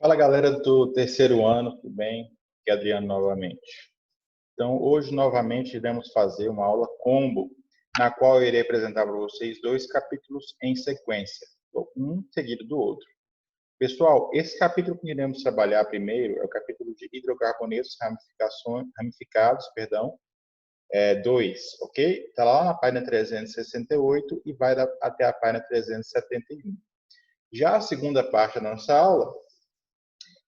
Fala galera do terceiro ano, tudo bem? Aqui é Adriano novamente. Então, hoje novamente iremos fazer uma aula combo, na qual eu irei apresentar para vocês dois capítulos em sequência, um seguido do outro. Pessoal, esse capítulo que iremos trabalhar primeiro é o capítulo de hidrocarbonetos ramificados, 2, ok? Está lá na página 368 e vai até a página 371. Já a segunda parte da nossa aula,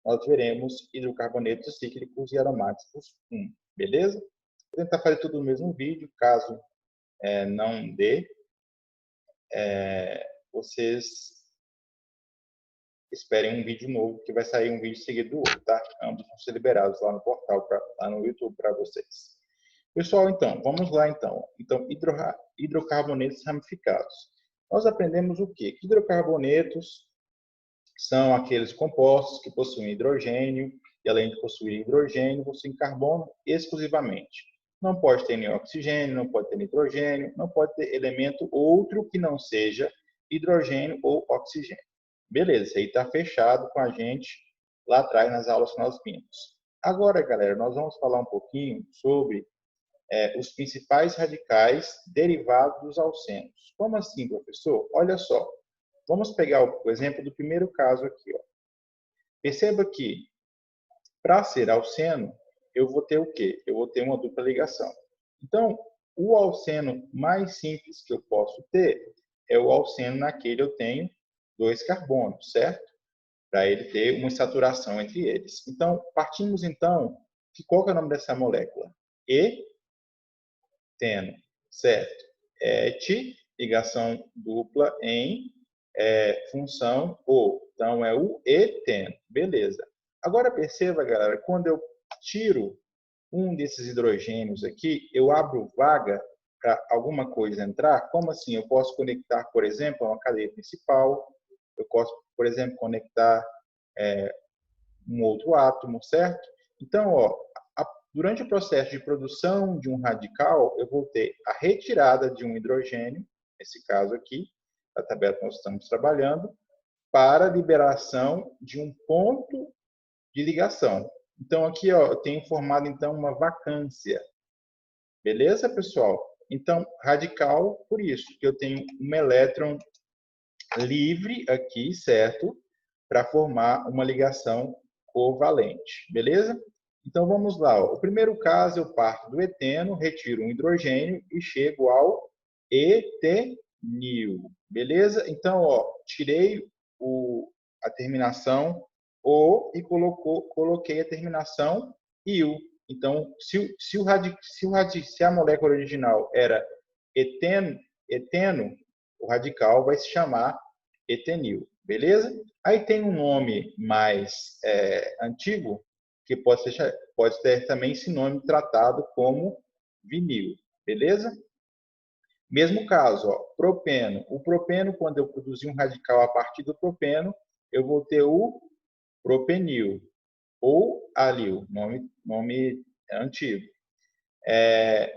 nós veremos hidrocarbonetos cíclicos e aromáticos 1, beleza? Vou tentar fazer tudo no mesmo vídeo, caso não dê, vocês esperem um vídeo novo, que vai sair um vídeo seguido do outro, tá? Ambos vão ser liberados lá no portal, lá no YouTube para vocês. Pessoal, então, vamos lá então. Então, hidrocarbonetos ramificados. Nós aprendemos o quê? Que hidrocarbonetos são aqueles compostos que possuem hidrogênio e, além de possuir hidrogênio, possuem carbono exclusivamente. Não pode ter nem oxigênio, não pode ter nitrogênio, não pode ter elemento outro que não seja hidrogênio ou oxigênio. Beleza, isso aí está fechado com a gente lá atrás nas aulas que nós vimos. Agora, galera, nós vamos falar um pouquinho sobre os principais radicais derivados dos alcenos. Como assim, professor? Olha só. Vamos pegar o exemplo do primeiro caso aqui. Ó. Perceba que, para ser alceno, eu vou ter o quê? Eu vou ter uma dupla ligação. Então, o alceno mais simples que eu posso ter é o alceno naquele eu tenho 2 carbonos, certo? Para ele ter uma saturação entre eles. Então, partimos então, de qual é o nome dessa molécula? Eteno, certo? Et, ligação dupla em função O. Então, é o eteno. Beleza. Agora, perceba, galera, quando eu tiro um desses hidrogênios aqui, eu abro vaga para alguma coisa entrar. Como assim? Eu posso conectar, por exemplo, a uma cadeia principal. Eu posso, por exemplo, conectar um outro átomo, certo? Então, ó, durante o processo de produção de um radical, eu vou ter a retirada de um hidrogênio, nesse caso aqui, a tabela que nós estamos trabalhando, para a liberação de um ponto de ligação. Então, aqui ó, eu tenho formado então uma vacância. Beleza, pessoal? Então, radical, por isso, que eu tenho um elétron livre aqui, certo? Para formar uma ligação covalente. Beleza? Então, vamos lá. Ó. O primeiro caso, eu parto do eteno, retiro um hidrogênio e chego ao etenil. Beleza? Então, ó, tirei a terminação O e coloquei a terminação IL. Então, se a molécula original era eteno, o radical vai se chamar etenil. Beleza? Aí tem um nome mais antigo, que pode ter também sinônimo tratado como vinil. Beleza? Mesmo caso, ó, propeno. O propeno, quando eu produzir um radical a partir do propeno, eu vou ter o propenil ou alil, nome antigo.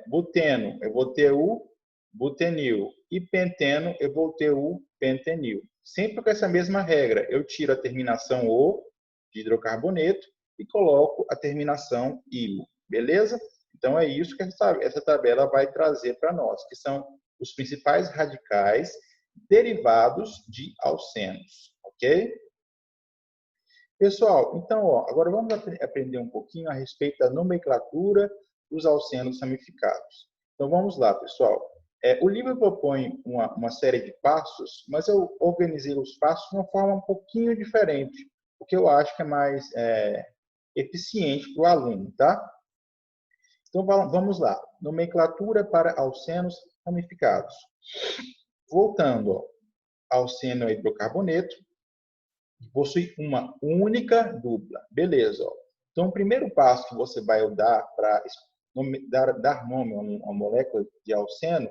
Buteno, eu vou ter o butenil. E penteno, eu vou ter o pentenil. Sempre com essa mesma regra, eu tiro a terminação O de hidrocarboneto e coloco a terminação ILO. Beleza? Então é isso que essa tabela vai trazer para nós, que são os principais radicais derivados de alcenos. Ok? Pessoal, então, ó, agora vamos aprender um pouquinho a respeito da nomenclatura dos alcenos ramificados. Então, vamos lá, pessoal. O livro propõe uma série de passos, mas eu organizei os passos de uma forma um pouquinho diferente, porque eu acho que é mais eficiente para o aluno, tá? Então, vamos lá. Nomenclatura para alcenos ramificados. Voltando, ó, alceno é hidrocarboneto, possui uma única dupla. Beleza. Ó. Então, o primeiro passo que você vai dar para dar nome a uma molécula de alceno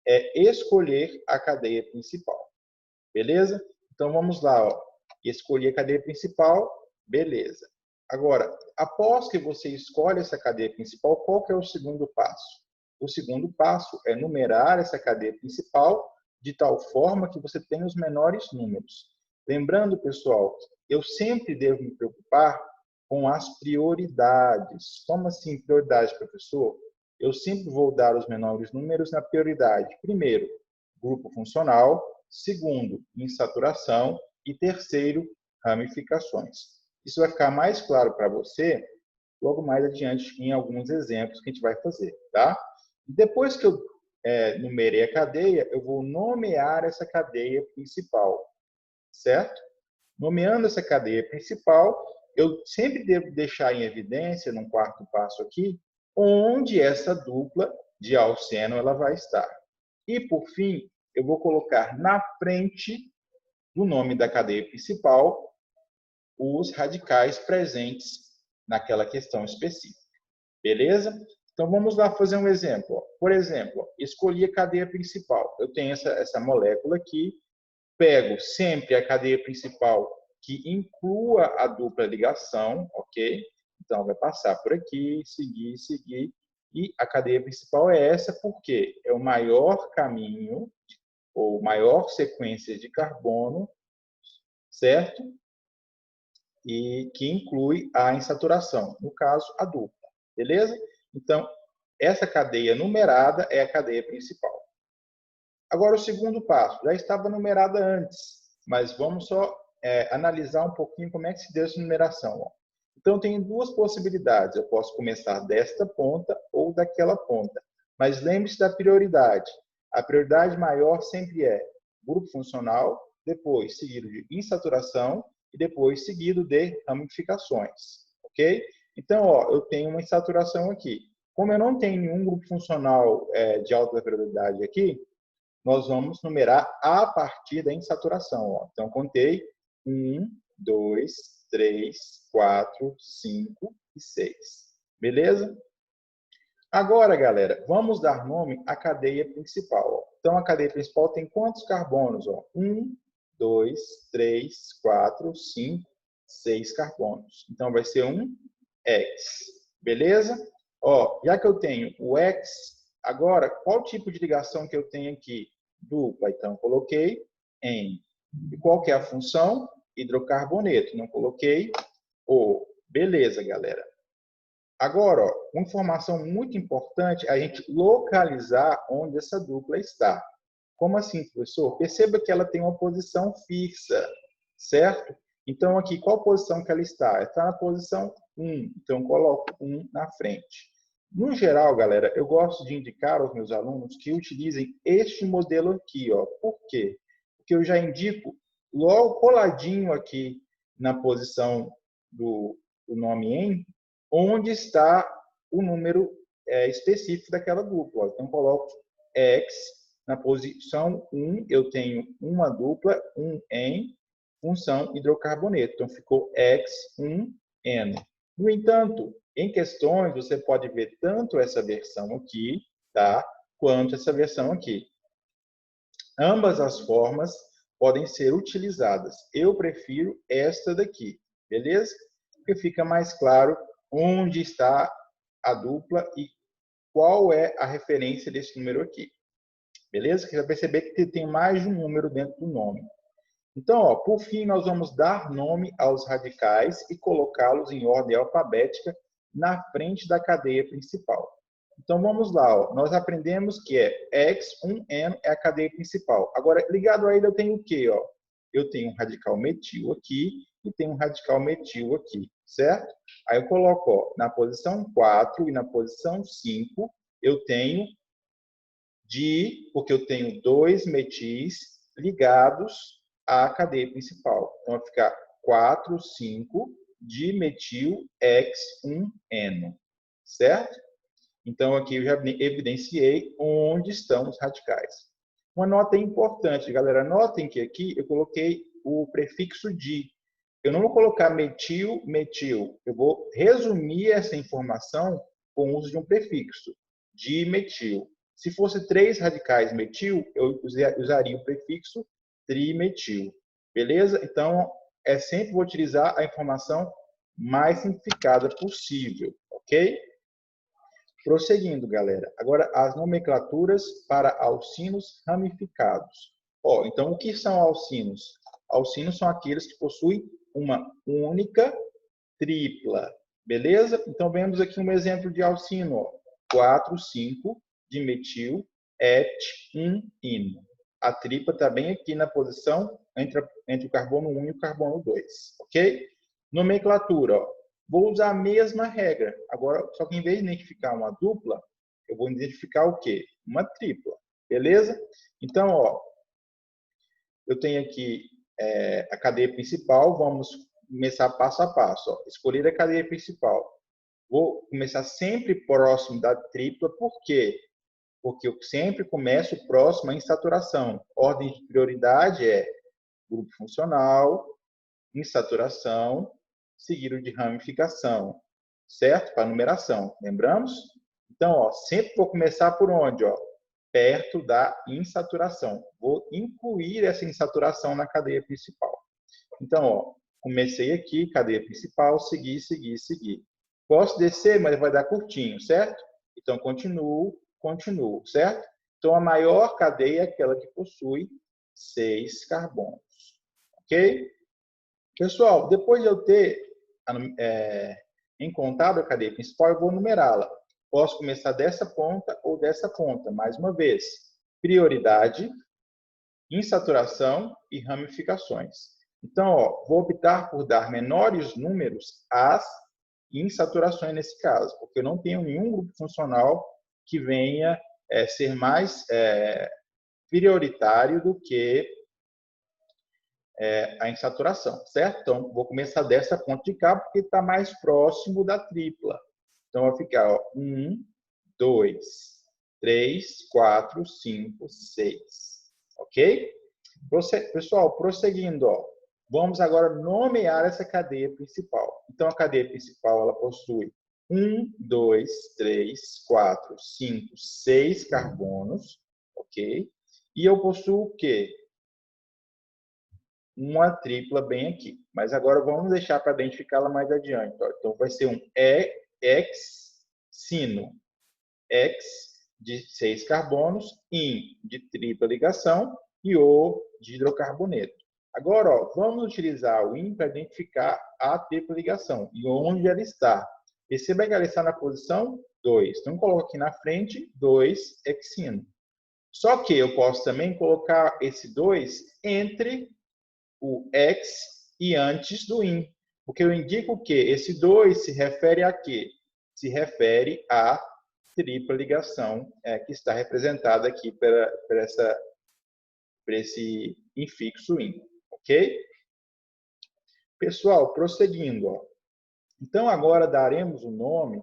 é escolher a cadeia principal. Beleza? Então, vamos lá. Ó. Escolher a cadeia principal. Beleza. Agora, após que você escolhe essa cadeia principal, qual que é o segundo passo? O segundo passo é numerar essa cadeia principal de tal forma que você tenha os menores números. Lembrando, pessoal, eu sempre devo me preocupar com as prioridades. Como assim prioridade, professor? Eu sempre vou dar os menores números na prioridade. Primeiro, grupo funcional. Segundo, insaturação. E terceiro, ramificações. Isso vai ficar mais claro para você logo mais adiante em alguns exemplos que a gente vai fazer, tá? Depois que eu numerei a cadeia, eu vou nomear essa cadeia principal, certo? Nomeando essa cadeia principal, eu sempre devo deixar em evidência, num quarto passo aqui, onde essa dupla de alceno ela vai estar. E, por fim, eu vou colocar na frente do nome da cadeia principal os radicais presentes naquela questão específica. Beleza? Então, vamos lá fazer um exemplo. Por exemplo, escolhi a cadeia principal. Eu tenho essa molécula aqui, pego sempre a cadeia principal que inclua a dupla ligação, ok? Então, vai passar por aqui, seguir, seguir. E a cadeia principal é essa porque é o maior caminho, ou maior sequência de carbono, certo? E que inclui a insaturação, no caso, a dupla. Beleza? Então, essa cadeia numerada é a cadeia principal. Agora, o segundo passo. Já estava numerada antes, mas vamos só analisar um pouquinho como é que se deu essa numeração. Ó. Então, tem duas possibilidades. Eu posso começar desta ponta ou daquela ponta. Mas lembre-se da prioridade. A prioridade maior sempre é grupo funcional, depois seguido de insaturação e depois seguido de ramificações. Ok? Então, ó, eu tenho uma insaturação aqui. Como eu não tenho nenhum grupo funcional de alta prioridade aqui, nós vamos numerar a partir da insaturação. Ó. Então, contei 1, 2, 3, 4, 5 e 6. Beleza? Agora, galera, vamos dar nome à cadeia principal. Ó. Então, a cadeia principal tem quantos carbonos? Ó? 1, 2, 3, 4, 5, 6 carbonos. Então, vai ser um X. Beleza? Ó, já que eu tenho o X, agora, qual tipo de ligação que eu tenho aqui? Dupla. Então, coloquei em. E qual que é a função? Hidrocarboneto. Não coloquei O. Beleza, galera. Agora, ó, uma informação muito importante é a gente localizar onde essa dupla está. Como assim, professor? Perceba que ela tem uma posição fixa, certo? Então, aqui, qual posição que ela está? Ela está na posição 1. Então, coloco 1 na frente. No geral, galera, eu gosto de indicar aos meus alunos que utilizem este modelo aqui. Ó. Por quê? Porque eu já indico logo coladinho aqui na posição do nome em, onde está o número específico daquela dupla. Então, coloco X na posição 1, eu tenho uma dupla, um em, função hidrocarboneto. Então, ficou X1N. No entanto, em questões, você pode ver tanto essa versão aqui, tá, quanto essa versão aqui. Ambas as formas podem ser utilizadas. Eu prefiro esta daqui, beleza? Porque fica mais claro onde está a dupla e qual é a referência desse número aqui. Beleza? Você vai perceber que tem mais de um número dentro do nome. Então, ó, por fim, nós vamos dar nome aos radicais e colocá-los em ordem alfabética na frente da cadeia principal. Então, vamos lá. Ó. Nós aprendemos que X1N é a cadeia principal. Agora, ligado a ele, eu tenho o quê? Ó? Eu tenho um radical metil aqui e tenho um radical metil aqui, certo? Aí eu coloco ó, na posição 4 e na posição 5, eu tenho porque eu tenho dois metis ligados à cadeia principal. Então, vai ficar 4, 5, dimetil X1N, certo? Então, aqui eu já evidenciei onde estão os radicais. Uma nota importante, galera, notem que aqui eu coloquei o prefixo di. Eu não vou colocar metil, metil. Eu vou resumir essa informação com o uso de um prefixo, dimetil. Se fosse 3 radicais metil, eu usaria o prefixo trimetil. Beleza? Então, sempre vou utilizar a informação mais simplificada possível, ok? Prosseguindo, galera. Agora, as nomenclaturas para alcinos ramificados. Ó, então, o que são alcinos? Alcinos são aqueles que possuem uma única tripla. Beleza? Então, vemos aqui um exemplo de alcino. Ó. 4, 5, dimetil, et, 1, ino. A tripla está bem aqui na posição entre o carbono 1 e o carbono 2. Ok? Nomenclatura. Ó. Vou usar a mesma regra. Agora, só que em vez de identificar uma dupla, eu vou identificar o quê? Uma tripla. Beleza? Então, ó, eu tenho aqui a cadeia principal. Vamos começar passo a passo. Ó. Escolher a cadeia principal. Vou começar sempre próximo da tripla. Por quê? Porque eu sempre começo próximo à insaturação. Ordem de prioridade é grupo funcional, insaturação, seguido de ramificação. Certo? Para numeração. Lembramos? Então, ó, sempre vou começar por onde? Ó? Perto da insaturação. Vou incluir essa insaturação na cadeia principal. Então, ó, comecei aqui, cadeia principal, seguir. Posso descer, mas vai dar curtinho, certo? Então, continuo, certo? Então, a maior cadeia é aquela que possui 6 carbonos. Ok? Pessoal, depois de eu ter encontrado a cadeia principal, eu vou numerá-la. Posso começar dessa ponta ou dessa ponta. Mais uma vez, prioridade, insaturação e ramificações. Então, ó, vou optar por dar menores números às insaturações nesse caso, porque eu não tenho nenhum grupo funcional que venha ser mais prioritário do que a insaturação, certo? Então, vou começar dessa ponta de cá, porque está mais próximo da tripla. Então, vai ficar 1, 2, 3, 4, 5, 6. Ok? Pessoal, prosseguindo, ó, vamos agora nomear essa cadeia principal. Então, a cadeia principal ela possui 1, 2, 3, 4, 5, 6 carbonos, ok? E eu possuo o quê? Uma tripla bem aqui. Mas agora vamos deixar para identificá-la mais adiante. Ó. Então, vai ser um ex-sino. Ex de 6 carbonos, in de tripla ligação e O de hidrocarboneto. Agora, ó, vamos utilizar o in para identificar a tripla ligação e onde ela está. Perceba que ela está na posição 2. Então, coloco aqui na frente 2 hexino. Só que eu posso também colocar esse 2 entre o ex e antes do in. Porque eu indico que esse 2 se refere a quê? Se refere à tripla ligação que está representada aqui por esse infixo in, ok? Pessoal, prosseguindo. Ó. Então, agora daremos o nome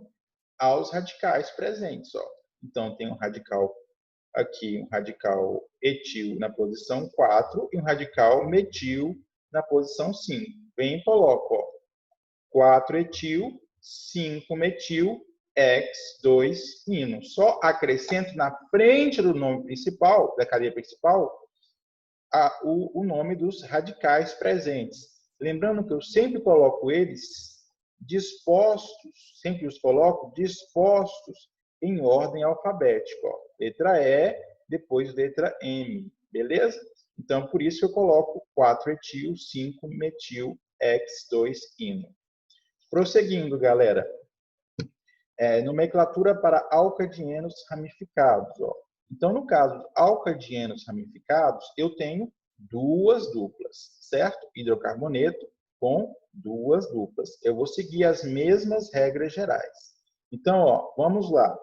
aos radicais presentes. Ó. Então, tem um radical aqui, um radical etil na posição 4 e um radical metil na posição 5. Vem e coloco, ó, 4 etil, 5 metil, X2 ino. Só acrescento na frente do nome principal, da cadeia principal, o nome dos radicais presentes. Lembrando que eu sempre coloco eles dispostos, sempre os coloco dispostos em ordem alfabética. Ó. Letra E, depois letra M. Beleza? Então, por isso eu coloco 4 etil, 5 metil, X2 ino. Prosseguindo, galera. Nomenclatura para alcadienos ramificados. Ó. Então, no caso de alcadienos ramificados, eu tenho duas duplas, certo? Hidrocarboneto com duas duplas. Eu vou seguir as mesmas regras gerais. Então, ó, vamos lá.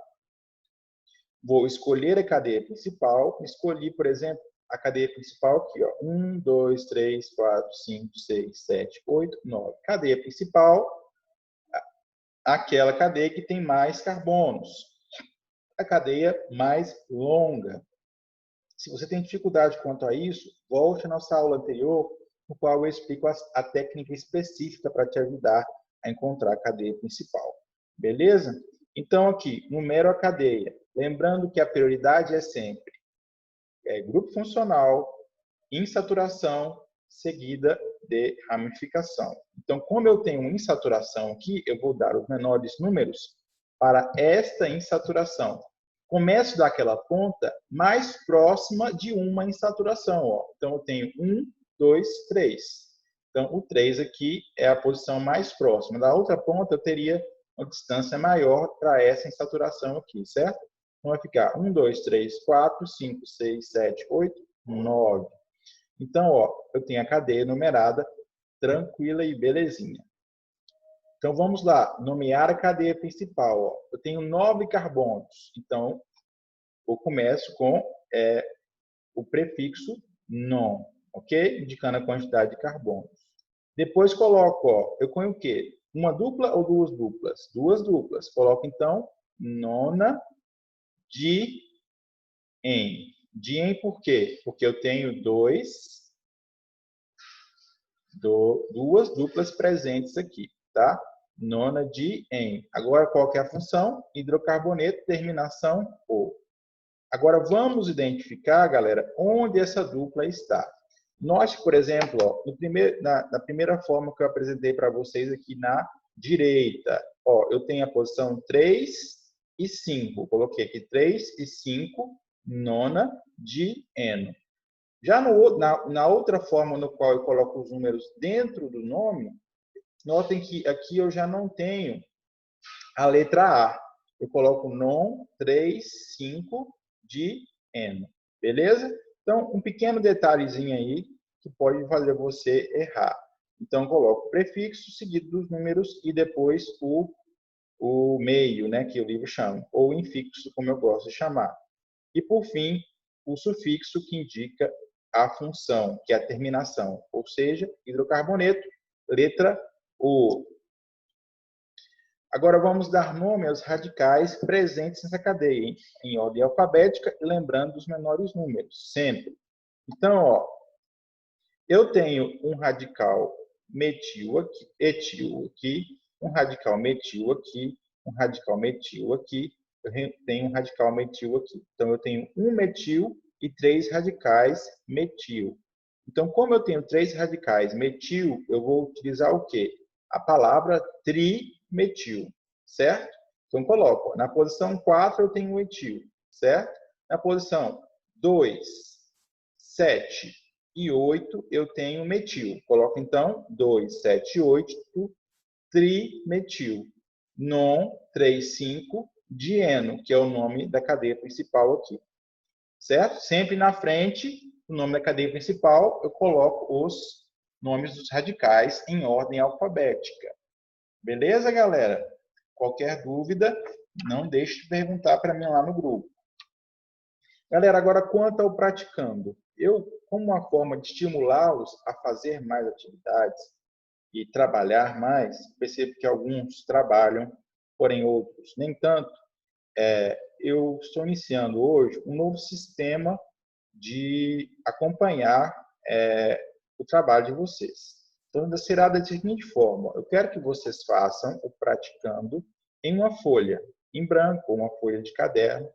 Vou escolher a cadeia principal. Escolhi, por exemplo, a cadeia principal aqui. Ó. 1, 2, 3, 4, 5, 6, 7, 8, 9. Cadeia principal, aquela cadeia que tem mais carbonos. A cadeia mais longa. Se você tem dificuldade quanto a isso, volte à nossa aula anterior, no qual eu explico a técnica específica para te ajudar a encontrar a cadeia principal. Beleza? Então, aqui, numero a cadeia. Lembrando que a prioridade é sempre grupo funcional, insaturação, seguida de ramificação. Então, como eu tenho insaturação aqui, eu vou dar os menores números para esta insaturação. Começo daquela ponta mais próxima de uma insaturação. Ó. Então, eu tenho 1, 2, 3. Então, o 3 aqui é a posição mais próxima. Da outra ponta, eu teria uma distância maior para essa insaturação aqui, certo? Então, vai ficar 1, 2, 3, 4, 5, 6, 7, 8, 9. Então, ó, eu tenho a cadeia numerada tranquila e belezinha. Então, vamos lá. Nomear a cadeia principal. Ó. Eu tenho 9 carbonos. Então, eu começo com o prefixo non, ok? Indicando a quantidade de carbonos. Depois coloco, ó, eu ponho o quê? Uma dupla ou duas duplas? Duas duplas. Coloco, então, nona de em. De em por quê? Porque eu tenho duas duplas presentes aqui, tá? Nona de em. Agora, qual que é a função? Hidrocarboneto, terminação O. Agora, vamos identificar, galera, onde essa dupla está. Note, por exemplo, ó, na primeira forma que eu apresentei para vocês aqui na direita, ó, eu tenho a posição 3 e 5. Coloquei aqui 3 e 5, nona de eno. Já na outra forma no qual eu coloco os números dentro do nome, notem que aqui eu já não tenho a letra A. Eu coloco non 3, 5 de eno. Beleza? Então, um pequeno detalhezinho aí que pode fazer você errar. Então, coloco o prefixo seguido dos números e depois o meio, né, que o livro chama, ou infixo, como eu gosto de chamar. E, por fim, o sufixo que indica a função, que é a terminação, ou seja, hidrocarboneto, letra O. Agora vamos dar nome aos radicais presentes nessa cadeia, em ordem alfabética e lembrando dos menores números, sempre. Então, ó, eu tenho um radical metil aqui, etil aqui, um radical metil aqui, um radical metil aqui, eu tenho um radical metil aqui. Então, eu tenho um metil e 3 radicais metil. Então, como eu tenho 3 radicais metil, eu vou utilizar o quê? A palavra trimetil, certo? Então, coloco, na posição 4 eu tenho o etil, certo? Na posição 2, 7 e 8 eu tenho metil. Coloco, então, 2, 7 e 8, trimetil. Non 3, 5, dieno, que é o nome da cadeia principal aqui. Certo? Sempre na frente, o nome da cadeia principal, eu coloco os nomes dos radicais em ordem alfabética. Beleza, galera? Qualquer dúvida, não deixe de perguntar para mim lá no grupo. Galera, agora quanto ao praticando. Eu, como uma forma de estimulá-los a fazer mais atividades e trabalhar mais, percebo que alguns trabalham, porém outros nem tanto. Eu estou iniciando hoje um novo sistema de acompanhar o trabalho de vocês. Então, será da seguinte forma: eu quero que vocês façam o praticando em uma folha em branco, uma folha de caderno,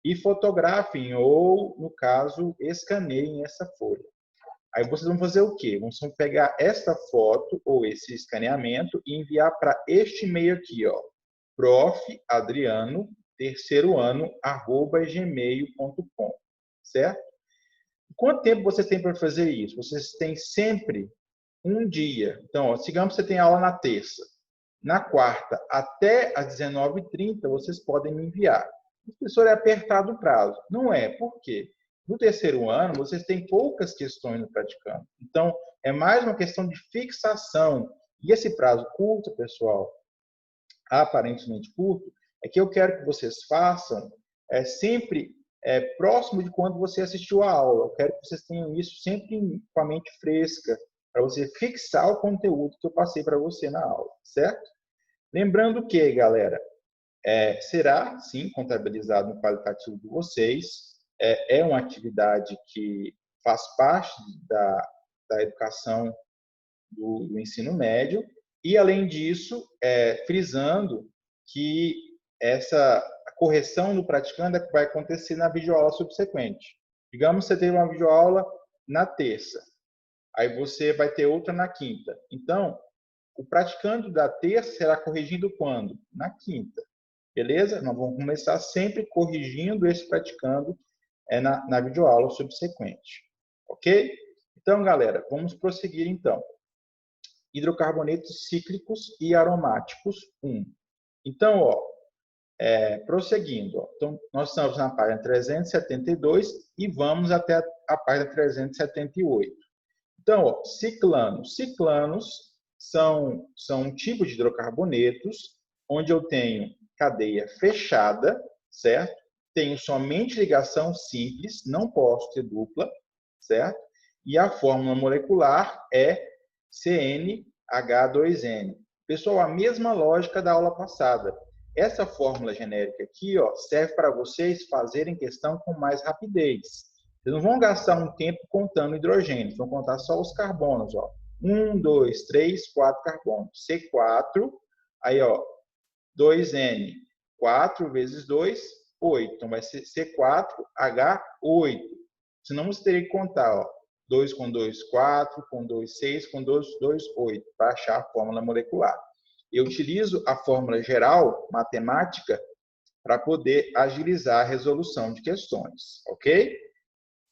e fotografem ou, no caso, escaneiem essa folha. Aí vocês vão fazer o quê? Vão pegar esta foto ou esse escaneamento e enviar para este e-mail aqui, ó, profadriano@gmail.com, certo? Quanto tempo vocês têm para fazer isso? Vocês têm sempre um dia. Então, ó, digamos que você tem aula na terça. Na quarta, até às 19h30, vocês podem me enviar. O professor é apertado o prazo. Não é. Por quê? No terceiro ano, vocês têm poucas questões no praticando. Então, é mais uma questão de fixação. E esse prazo curto, pessoal, aparentemente curto, é que eu quero que vocês façam sempre próximo de quando você assistiu a aula. Eu quero que vocês tenham isso sempre com a mente fresca, para você fixar o conteúdo que eu passei para você na aula, certo? Lembrando que, galera, será, sim, contabilizado no qualitativo de vocês, é uma atividade que faz parte da educação do ensino médio, e, além disso, frisando que essa correção do praticando vai acontecer na videoaula subsequente. Digamos que você teve uma videoaula na terça, aí você vai ter outra na quinta. Então, o praticando da terça será corrigido quando? Na quinta. Beleza? Nós vamos começar sempre corrigindo esse praticando na videoaula subsequente. Ok? Então, galera, vamos prosseguir então. Hidrocarbonetos cíclicos e aromáticos 1. Então, prosseguindo. Então, nós estamos na página 372 e vamos até a página 378. Então, ciclanos. Ciclanos são um tipo de hidrocarbonetos onde eu tenho cadeia fechada, certo? Tenho somente ligação simples, não posso ter dupla, certo? E a fórmula molecular é CnH2n. Pessoal, a mesma lógica da aula passada. Essa fórmula genérica aqui, serve para vocês fazerem questão com mais rapidez. Vocês não vão gastar um tempo contando hidrogênios, vão contar só os carbonos. 1, 2, 3, 4 carbonos. C4, aí 2N, 4 vezes 2, 8. Então vai ser C4H8. Senão você teria que contar 2 com 2, 4, com 2, 6, com 2, 8, para achar a fórmula molecular. Eu utilizo a fórmula geral matemática para poder agilizar a resolução de questões, ok?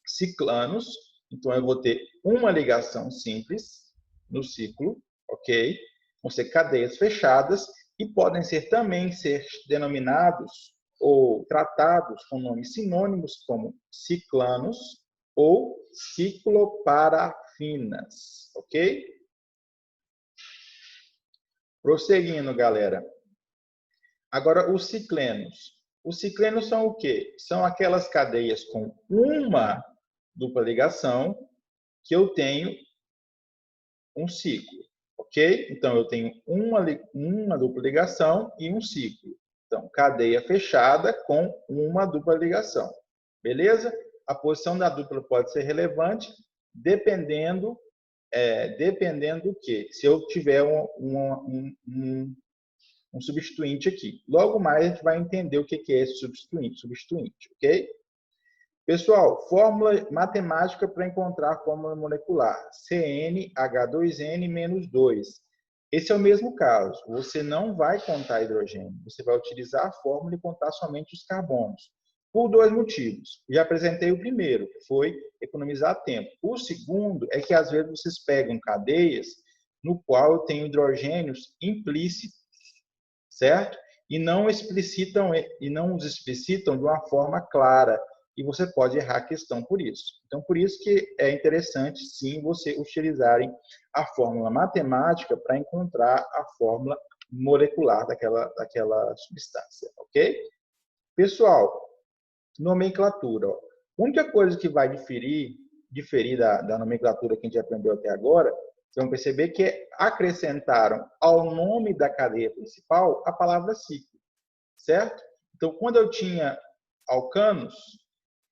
Ciclanos, então eu vou ter uma ligação simples no ciclo, ok? Vão ser cadeias fechadas e podem também ser denominados ou tratados com nomes sinônimos como ciclanos ou cicloparafinas, ok? Prosseguindo, galera. Agora, os ciclenos. Os ciclenos são o quê? São aquelas cadeias com uma dupla ligação que eu tenho um ciclo, ok? Então, eu tenho uma dupla ligação e um ciclo. Então, cadeia fechada com uma dupla ligação. Beleza? A posição da dupla pode ser relevante dependendo do quê? Se eu tiver um substituinte aqui. Logo mais a gente vai entender o que é esse substituinte, ok? Pessoal, fórmula matemática para encontrar a fórmula molecular. CnH2n-2. Esse é o mesmo caso. Você não vai contar hidrogênio. Você vai utilizar a fórmula e contar somente os carbonos. Por dois motivos. Já apresentei o primeiro, que foi economizar tempo. O segundo é que, às vezes, vocês pegam cadeias no qual eu tenho hidrogênios implícitos, certo? E não os explicitam de uma forma clara. E você pode errar a questão por isso. Então, por isso que é interessante, sim, você utilizarem a fórmula matemática para encontrar a fórmula molecular daquela substância, ok? Pessoal, nomenclatura. A única coisa que vai diferir da nomenclatura que a gente aprendeu até agora, vocês vão perceber que acrescentaram ao nome da cadeia principal a palavra ciclo, certo? Então, quando eu tinha alcanos,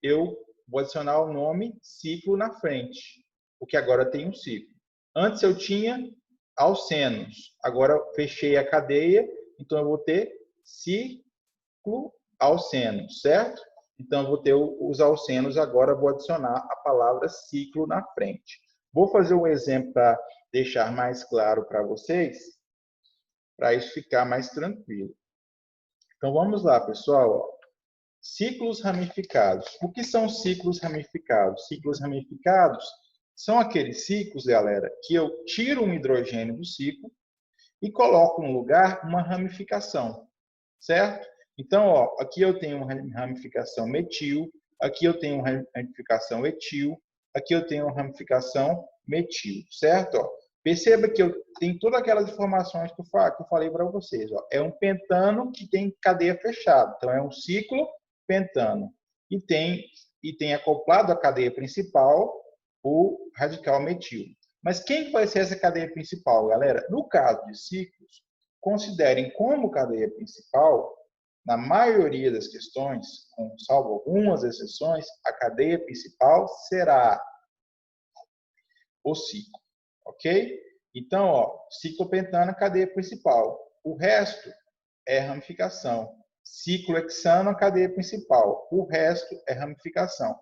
eu vou adicionar o nome ciclo na frente, porque agora tem um ciclo. Antes eu tinha alcenos, agora fechei a cadeia, então eu vou ter ciclo alceno, certo? Então eu vou ter os alcenos, agora vou adicionar a palavra ciclo na frente. Vou fazer um exemplo para deixar mais claro para vocês, para isso ficar mais tranquilo. Então vamos lá, pessoal. Ciclos ramificados. O que são ciclos ramificados? Ciclos ramificados são aqueles ciclos, galera, que eu tiro um hidrogênio do ciclo e coloco no lugar uma ramificação, certo? Então, aqui eu tenho uma ramificação metil, aqui eu tenho uma ramificação etil, aqui eu tenho uma ramificação metil, certo? Perceba que eu tenho todas aquelas informações que eu falei para vocês. É um pentano que tem cadeia fechada, então é um ciclo pentano. E tem acoplado à cadeia principal o radical metil. Mas quem vai ser essa cadeia principal, galera? No caso de ciclos, considerem como cadeia principal, na maioria das questões, salvo algumas exceções, a cadeia principal será o ciclo, ok? Então, ciclo pentano, cadeia principal. O resto é ramificação. Ciclo hexano, a cadeia principal. O resto é ramificação.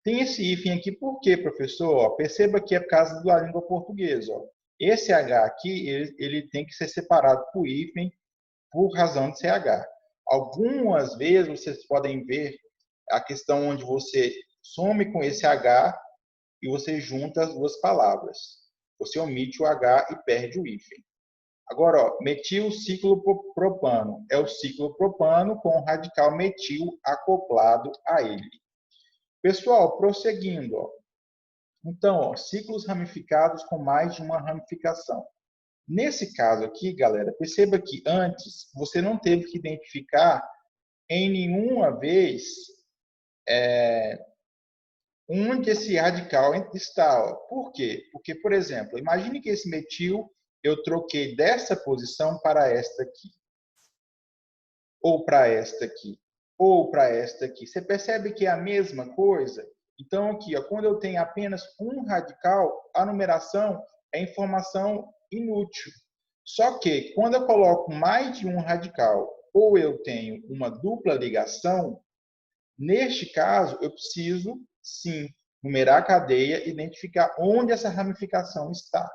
Tem esse hífen aqui por quê, professor? Perceba que é por causa da língua portuguesa. Esse H aqui, ele tem que ser separado por hífen por razão de CH. Algumas vezes vocês podem ver a questão onde você some com esse H e você junta as duas palavras. Você omite o H e perde o hífen. Agora, ó, metilciclopropano é o ciclopropano com o radical metil acoplado a ele. Pessoal, prosseguindo, ó. Então, ó, ciclos ramificados com mais de uma ramificação. Nesse caso aqui, galera, perceba que antes você não teve que identificar em nenhuma vez onde esse radical está. Ó. Por quê? Porque, por exemplo, imagine que esse metil eu troquei dessa posição para esta aqui. Ou para esta aqui. Ou para esta aqui. Você percebe que é a mesma coisa? Então, aqui, ó, quando eu tenho apenas um radical, a numeração é informação inútil. Só que, quando eu coloco mais de um radical ou eu tenho uma dupla ligação, neste caso, eu preciso, sim, numerar a cadeia e identificar onde essa ramificação está.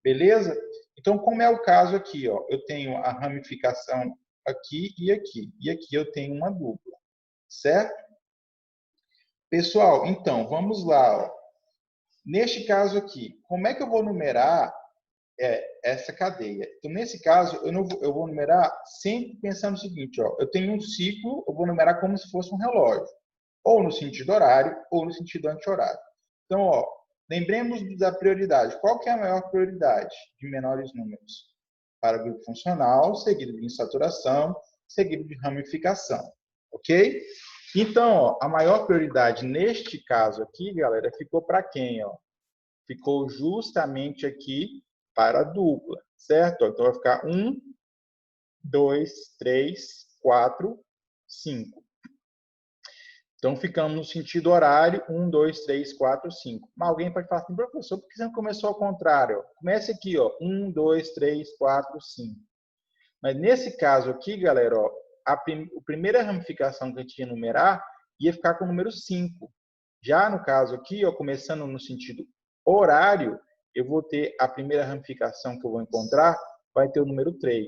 Beleza? Então, como é o caso aqui, ó, eu tenho a ramificação aqui e aqui. E aqui eu tenho uma dupla. Certo? Pessoal, então, vamos lá. Ó. Neste caso aqui, como é que eu vou numerar essa cadeia? Então, nesse caso, eu vou numerar sempre pensando o seguinte, ó, eu tenho um ciclo, eu vou numerar como se fosse um relógio, ou no sentido horário, ou no sentido anti-horário. Então, ó, lembremos da prioridade. Qual que é a maior prioridade de menores números? Para o grupo funcional, seguido de insaturação, seguido de ramificação. Ok? Então, ó, a maior prioridade neste caso aqui, galera, ficou para quem? Ó? Ficou justamente aqui para a dupla, certo? Então, vai ficar 1, 2, 3, 4, 5. Então, ficamos no sentido horário, 1, 2, 3, 4, 5. Mas alguém pode falar assim, professor, por que você não começou ao contrário? Comece aqui, ó, 1, 2, 3, 4, 5. Mas nesse caso aqui, galera, ó, a primeira ramificação que a gente ia numerar ia ficar com o número 5. Já no caso aqui, ó, começando no sentido horário, eu vou ter a primeira ramificação que eu vou encontrar, vai ter o número 3.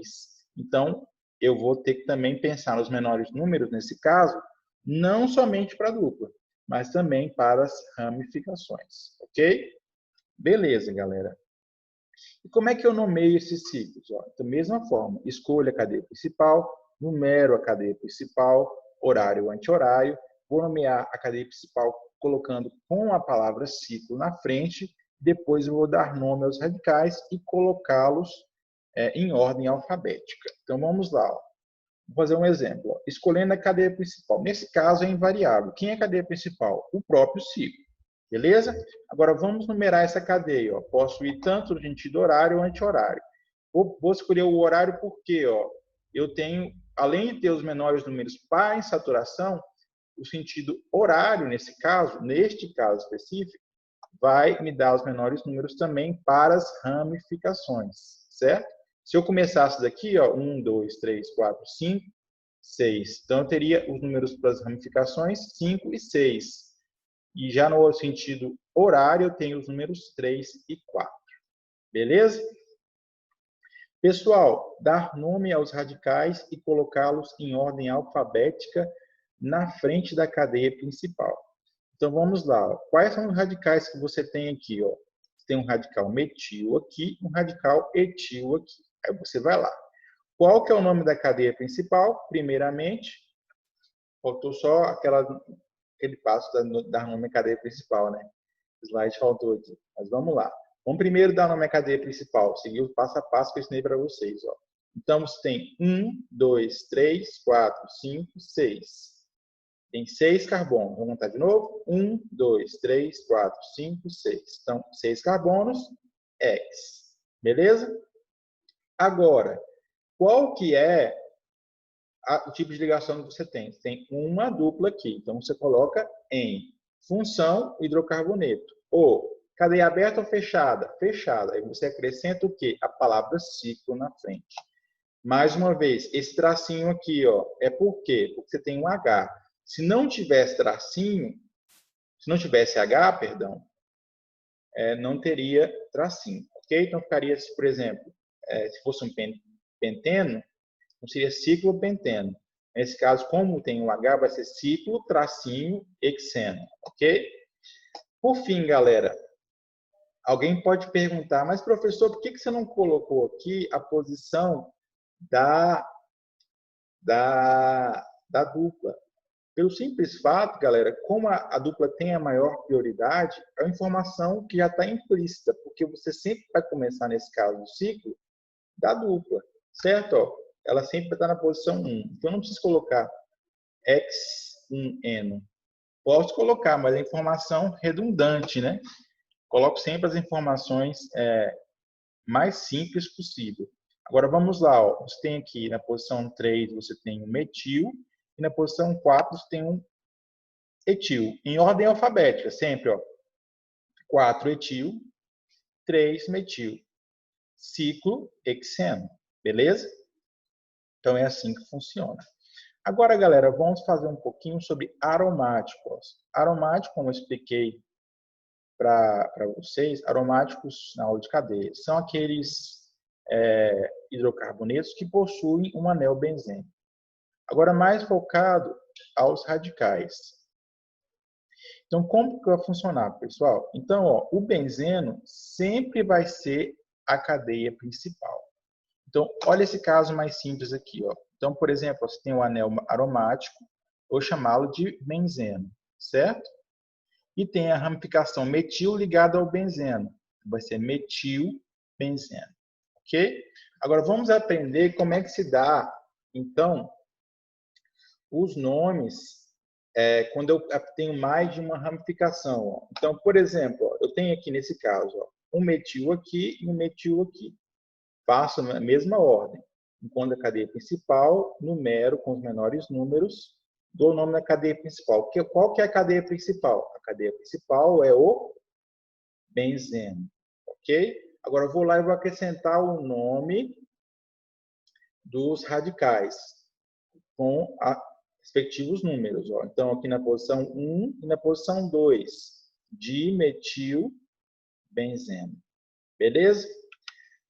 Então, eu vou ter que também pensar nos menores números, nesse caso, não somente para a dupla, mas também para as ramificações. Ok? Beleza, galera. E como é que eu nomeio esses ciclos? Ó, da mesma forma, escolho a cadeia principal, numero a cadeia principal, horário ou anti-horário, vou nomear a cadeia principal colocando com a palavra ciclo na frente, depois eu vou dar nome aos radicais e colocá-los em ordem alfabética. Então, vamos lá. Ó. Vou fazer um exemplo. Ó. Escolhendo a cadeia principal. Nesse caso, é invariável. Quem é a cadeia principal? O próprio ciclo. Beleza? Agora, vamos numerar essa cadeia. Ó. Posso ir tanto no sentido horário ou anti-horário. Vou escolher o horário porque ó, eu tenho, além de ter os menores números para insaturação, o sentido horário, neste caso específico, vai me dar os menores números também para as ramificações, certo? Se eu começasse daqui, ó, 1, 2, 3, 4, 5, 6. Então, eu teria os números para as ramificações 5 e 6. E já no sentido horário, eu tenho os números 3 e 4. Beleza? Pessoal, dar nome aos radicais e colocá-los em ordem alfabética na frente da cadeia principal. Então, vamos lá. Ó. Quais são os radicais que você tem aqui? Ó? Tem um radical metil aqui, um radical etil aqui. Aí você vai lá. Qual que é o nome da cadeia principal? Primeiramente, faltou só aquele passo da nome à cadeia principal, né? O slide faltou aqui. Mas vamos lá. Vamos primeiro dar nome à cadeia principal. Seguir o passo a passo que eu ensinei para vocês. Ó. Então, você tem 1, 2, 3, 4, 5, 6. Tem 6 carbonos. Vamos contar de novo? 1, 2, 3, 4, 5, 6. Então, 6 carbonos, X. Beleza? Agora, qual que é o tipo de ligação que você tem? Você tem uma dupla aqui. Então, você coloca em função hidrocarboneto. Ou cadeia aberta ou fechada? Fechada. Aí você acrescenta o quê? A palavra ciclo na frente. Mais uma vez, esse tracinho aqui, ó, é por quê? Porque você tem um H. Se não tivesse tracinho, se não tivesse H, perdão, não teria tracinho, ok? Então ficaria, por exemplo, se fosse um penteno, não seria ciclopenteno. Nesse caso, como tem um H, vai ser ciclo, tracinho, hexeno, ok? Por fim, galera, alguém pode perguntar, mas professor, por que você não colocou aqui a posição da, da dupla? Pelo simples fato, galera, como a dupla tem a maior prioridade, é uma informação que já está implícita, porque você sempre vai começar, nesse caso do ciclo, da dupla, certo? Ó, ela sempre está na posição 1. Então, não preciso colocar x1n. Posso colocar, mas é informação redundante, né? Coloco sempre as informações mais simples possível. Agora, vamos lá. Ó. Você tem aqui, na posição 3, você tem um metil, e na posição 4, você tem um etil. Em ordem alfabética, sempre. Ó. 4 etil, 3 metil. Ciclo hexeno. Beleza? Então, é assim que funciona. Agora, galera, vamos fazer um pouquinho sobre aromáticos. Aromático, como eu expliquei para vocês, aromáticos na aula de cadeia, são aqueles hidrocarbonetos que possuem um anel benzênico. Agora, mais focado aos radicais. Então, como que vai funcionar, pessoal? Então, ó, o benzeno sempre vai ser a cadeia principal. Então, olha esse caso mais simples aqui. Ó. Então, por exemplo, você tem o anel aromático, vou chamá-lo de benzeno, certo? E tem a ramificação metil ligada ao benzeno. Vai ser metilbenzeno, ok? Agora, vamos aprender como é que se dá, então, os nomes quando eu tenho mais de uma ramificação. Ó. Então, por exemplo, ó, eu tenho aqui nesse caso ó, um metil aqui e um metil aqui. Faço na mesma ordem. Enquanto a cadeia principal, numero com os menores números, dou o nome da cadeia principal. Qual que é a cadeia principal? A cadeia principal é o benzeno, ok? Agora eu vou lá e vou acrescentar o nome dos radicais com respectivos números. Ó. Então, aqui na posição 1 e na posição 2, dimetilbenzeno. Beleza?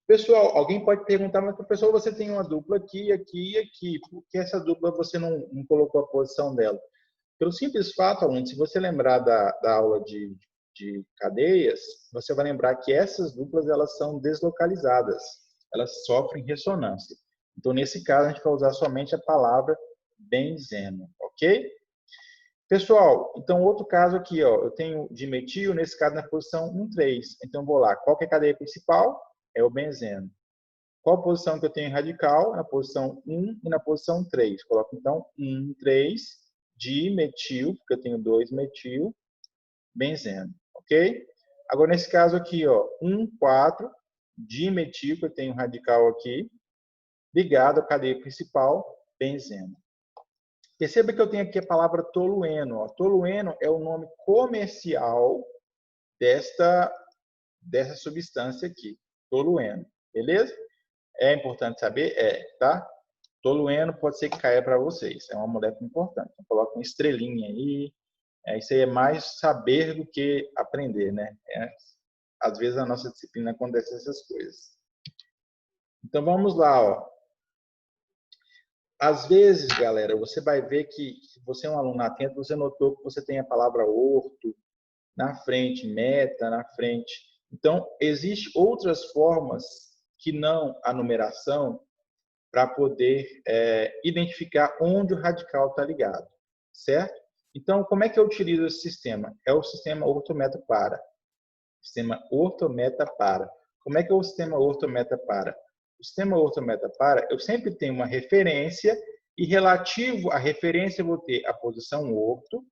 Pessoal, alguém pode perguntar, mas professor, você tem uma dupla aqui, aqui e aqui. Por que essa dupla você não colocou a posição dela? Pelo simples fato, aluno, se você lembrar da aula de cadeias, você vai lembrar que essas duplas elas são deslocalizadas. Elas sofrem ressonância. Então, nesse caso, a gente vai usar somente a palavra benzeno, ok? Pessoal, então outro caso aqui, ó, eu tenho dimetil, nesse caso na posição 1, 3. Então, vou lá, qual que é a cadeia principal? É o benzeno. Qual a posição que eu tenho radical? Na posição 1 e na posição 3. Coloco então 1, 3, dimetil, porque eu tenho 2 metil, benzeno, ok? Agora, nesse caso aqui, ó, 1, 4, dimetil, que eu tenho radical aqui, ligado à cadeia principal, benzeno. Perceba que eu tenho aqui a palavra tolueno. Ó. Tolueno é o nome comercial dessa substância aqui, tolueno. Beleza? É importante saber? É, tá? Tolueno pode ser que caia para vocês. É uma molécula importante. Então, coloca uma estrelinha aí. Isso aí é mais saber do que aprender, né? Às vezes na nossa disciplina acontecem essas coisas. Então, vamos lá, ó. Às vezes, galera, você vai ver que se você é um aluno atento, você notou que você tem a palavra orto na frente, meta na frente. Então, existem outras formas que não a numeração para poder identificar onde o radical está ligado, certo? Então, como é que eu utilizo esse sistema? É o sistema orto-meta-para. Sistema orto-meta-para. Como é que é o sistema orto-meta-para? O sistema orto-meta-para, eu sempre tenho uma referência e relativo à referência eu vou ter a posição orto,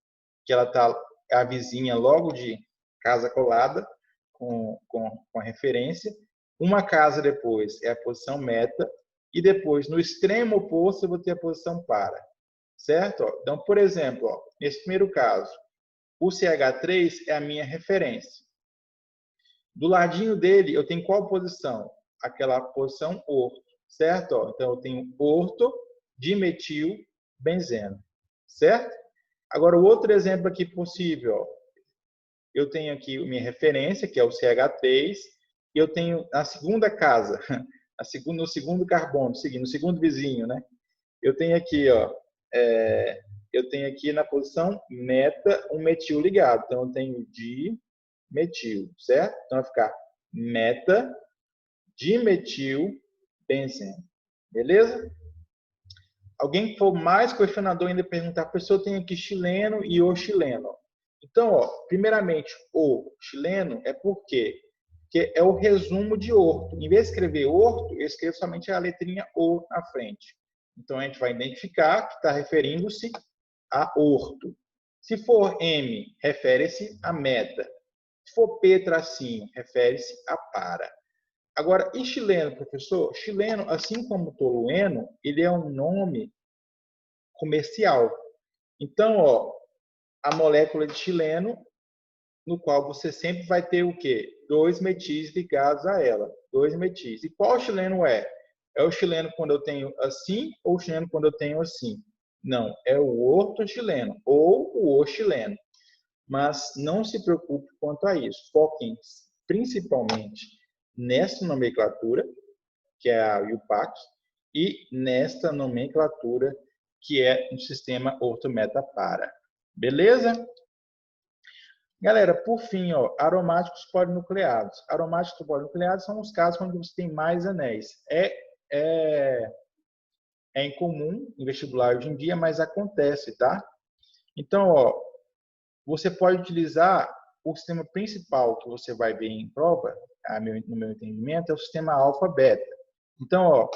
que ela está a vizinha logo de casa colada com a referência. Uma casa depois é a posição meta e depois, no extremo oposto, eu vou ter a posição para. Certo? Então, por exemplo, ó, nesse primeiro caso, o CH3 é a minha referência. Do ladinho dele, eu tenho qual posição? Aquela posição orto, certo? Ó, então, eu tenho orto, dimetil, benzeno, certo? Agora, o outro exemplo aqui possível, ó, eu tenho aqui minha referência, que é o CH3, e eu tenho na segunda casa, no segundo carbono, no segundo vizinho, né? Eu tenho aqui, ó, eu tenho aqui na posição meta um metil ligado. Então, eu tenho metil, certo? Então vai ficar meta-dimetilbenzeno. Beleza? Alguém que for mais questionador ainda perguntar, professor, tem aqui chileno e o chileno. Então, ó, primeiramente, o chileno é por quê? Porque é o resumo de orto. Em vez de escrever orto, eu escrevo somente a letrinha O na frente. Então, a gente vai identificar que está referindo-se a orto. Se for M, refere-se a meta. Se for P tracinho, refere-se a para. Agora, e chileno, professor? Chileno, assim como tolueno, ele é um nome comercial. Então, ó, a molécula de chileno, no qual você sempre vai ter o quê? 2 metis ligados a ela. 2 metis. E qual chileno é? É o chileno quando eu tenho assim ou o chileno quando eu tenho assim? Não, é o ortochileno ou o O-chileno. Mas não se preocupe quanto a isso. Foquem principalmente nessa nomenclatura, que é a UPAC, e nesta nomenclatura, que é um sistema ortometapara. Beleza? Galera, por fim, ó, aromáticos polinucleados. Aromáticos polinucleados são os casos onde você tem mais anéis. É incomum em vestibular hoje em dia, mas acontece, tá? Então, ó, você pode utilizar o sistema principal que você vai ver em prova, no meu entendimento, é o sistema alfa-beta. Então, ó,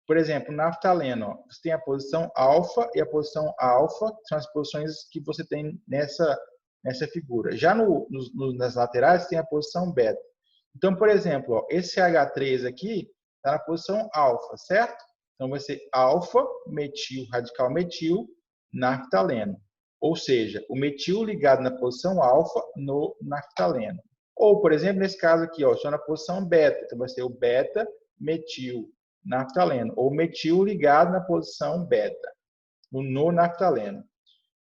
por exemplo, naftaleno, ó, você tem a posição alfa e a posição alfa, são as posições que você tem nessa figura. Já nas laterais, tem a posição beta. Então, por exemplo, ó, esse H3 aqui está na posição alfa, certo? Então, vai ser alfa, metil, radical metil, naftaleno. Ou seja, o metil ligado na posição alfa no naftaleno. Ou, por exemplo, nesse caso aqui, ó, só na posição beta. Então, vai ser o beta-metil naftaleno. Ou metil ligado na posição beta, no naftaleno.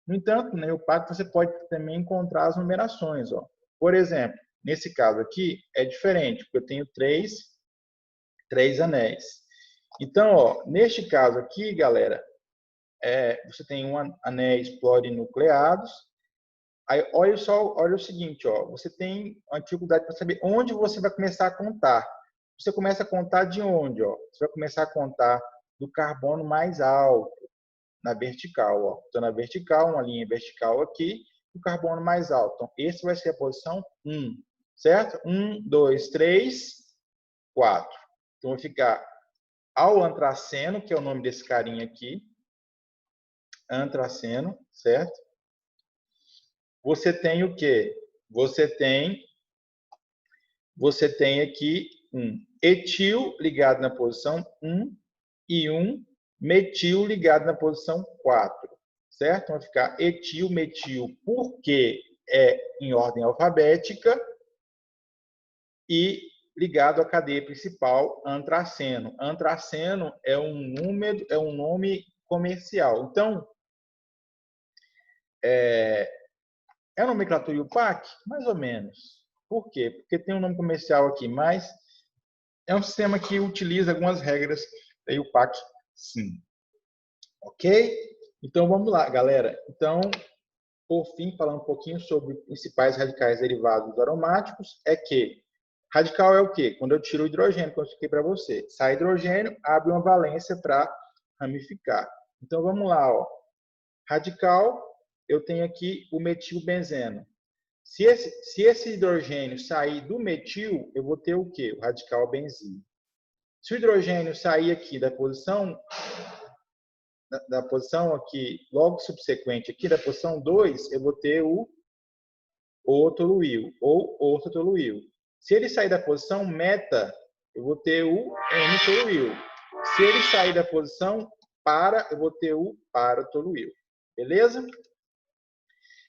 No entanto, no EUPAC você pode também encontrar as numerações. Ó. Por exemplo, nesse caso aqui é diferente, porque eu tenho três anéis. Então, ó, neste caso aqui, galera, você tem anéis plurinucleados. Aí, olha o seguinte, ó, você tem uma dificuldade para saber onde você vai começar a contar. Você começa a contar de onde? Ó? Você vai começar a contar do carbono mais alto, na vertical. Ó. Então, na vertical, uma linha vertical aqui, o carbono mais alto. Então, esse vai ser a posição 1, certo? 1, 2, 3, 4. Então, vai ficar ao antraceno, que é o nome desse carinha aqui, antraceno, certo? Você tem o quê? Você tem aqui um etil ligado na posição 1 e um metil ligado na posição 4, certo? Vai ficar etil, metil, porque é em ordem alfabética e ligado à cadeia principal, antraceno. Antraceno é um nome comercial. Então, é a nomenclatura UPAC? Mais ou menos. Por quê? Porque tem um nome comercial aqui, mas é um sistema que utiliza algumas regras da UPAC, sim. Ok? Então, vamos lá, galera. Então, por fim, falar um pouquinho sobre os principais radicais derivados aromáticos, é que radical é o quê? Quando eu tiro o hidrogênio, como eu expliquei para você. Sai hidrogênio, abre uma valência para ramificar. Então, vamos lá. Ó. Radical, eu tenho aqui o metilbenzeno. Se esse hidrogênio sair do metil, eu vou ter o quê? O radical benzino. Se o hidrogênio sair aqui da posição aqui, logo subsequente aqui, da posição 2, eu vou ter o O-toluil, ou ortotoluil. Se ele sair da posição meta, eu vou ter o N-toluil. Se ele sair da posição para, eu vou ter o para-toluil. Beleza?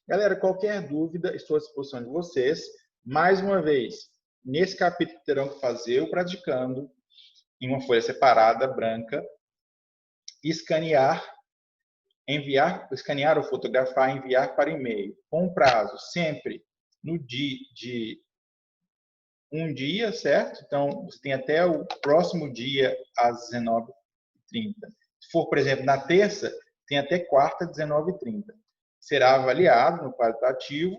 Galera, qualquer dúvida, estou à disposição de vocês. Mais uma vez, nesse capítulo terão que fazer o praticando em uma folha separada, branca, escanear ou fotografar, enviar para e-mail, com prazo sempre no dia de um dia, certo? Então, você tem até o próximo dia às 19h30. Se for, por exemplo, na terça, tem até quarta, 19h30. Será avaliado no qualitativo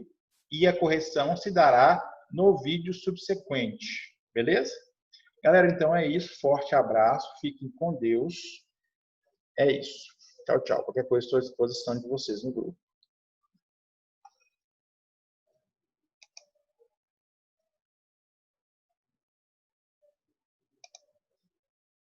e a correção se dará no vídeo subsequente. Beleza? Galera, então é isso. Forte abraço. Fiquem com Deus. É isso. Tchau, tchau. Qualquer coisa, estou à disposição de vocês no grupo.